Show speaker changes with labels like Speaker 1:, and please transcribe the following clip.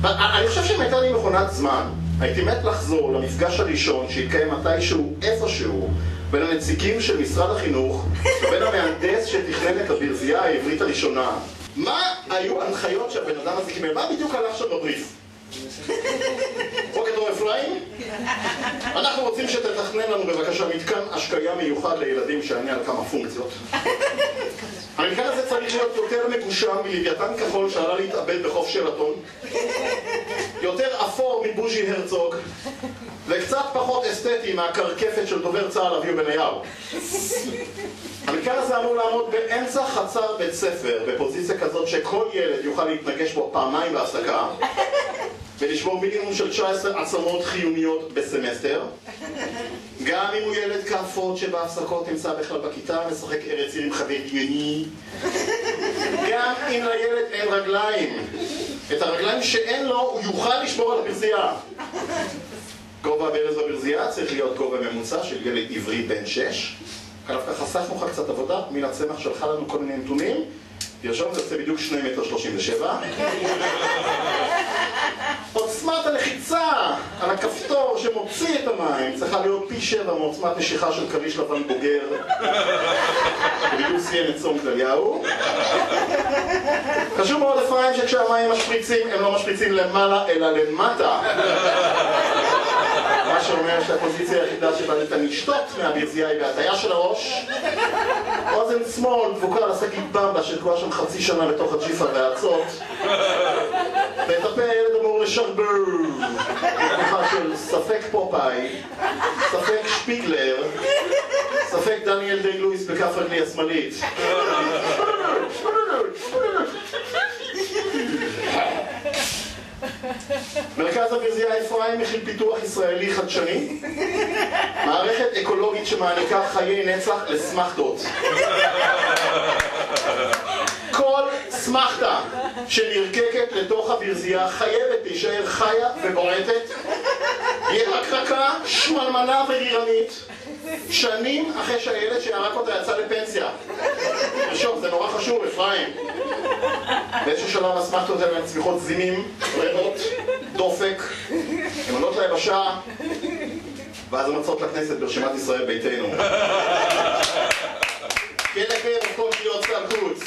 Speaker 1: אני חושב שאם הייתה לי מכונת זמן, הייתי מת לחזור למפגש הראשון שהתקיים מתישהו, איפשהו, בין הנציגים של משרד החינוך ובין המהנדס שתכנן את הברזייה העברית הראשונה. מה היו ההנחיות שהבן אדם הזה קיבל? מה בדיוק הלך שם בבריף? בוקר טוב אפרים? אנחנו רוצים שתתכנן לנו בבקשה מתקן השקיה מיוחד לילדים שיענה על כמה פונקציות. המתקן הזה צריך להיות יותר מגושם מלוויתן כחול שעלה להתאבד בחוף שלטון, יותר אפור מבוז'י הרצוג, וקצת פחות אסתטי מהקרקפת של דובר צה"ל אביהו בניהו. המתקן הזה אמור לעמוד באמצע חצר בית ספר, בפוזיציה כזאת שכל ילד יוכל להתנגש בו פעמיים בהפסקה, ולשבור מינימום של 19 עצמות חיוניות בסמסטר. גם אם הוא ילד כאפות שבהפסקות נמצא בכלל בכיתה משחק ארץ עיר עם חבר ענייני. גם אם לילד אין רגליים, את הרגליים שאין לו הוא יוכל לשמור על הברזייה. גובה הברז בברזייה צריך להיות גובה ממוצע של ילד עברי בן 6. דווקא חסכנו לך קצת עבודה, מן הצמח שלך לנו כל מיני נתונים. תרשום, זה יוצא בדיוק 2.37 מטר. עוצמת הלחיצה על הכפתור שמוציא את המים צריכה להיות פי 7 מעוצמת נשיכה של כריש לבן בוגר. בדיוק סיים את צום כלליהו. חשוב מאוד אפרים שכשהמים משפריצים הם לא משפריצים למעלה אלא למטה. מה שאומר שהפוזיציה היחידה שבה ניתן לשתות מהברזייה היא בהטיה של הראש. אוזן שמאל דבוקה על השקית במבה שתקועה שם חצי שנה לתוך הג'יפה והאצות. ואת הפה הילד אמור לשרבר בתקופה של ספק פופאי, ספק שפיגלר, ספק דניאל די לואיס בכף רגלי השמאלית. מרכז הברזייה אפרים מכיל פיתוח ישראלי חדשני, מערכת אקולוגית שמעניקה חיי נצח לסמכתות. כל סמכתה שנרקקת לתוך הברזייה חייבת להישאר חיה ובועטת, ירקרקה, שמלמנה ורירנית, שנים אחרי שהילד שירק אותה יצא לפנסיה. ושוב, זה נורא חשוב, אפרים. באיזשהו שלב הסמכתות האלה הן צמיחות זימים, ריאות, דופק, הן עולות ליבשה, ואז הן מצאות לכנסת ברשימת ישראל ביתנו. כלב הופכות להיות שר חוץ.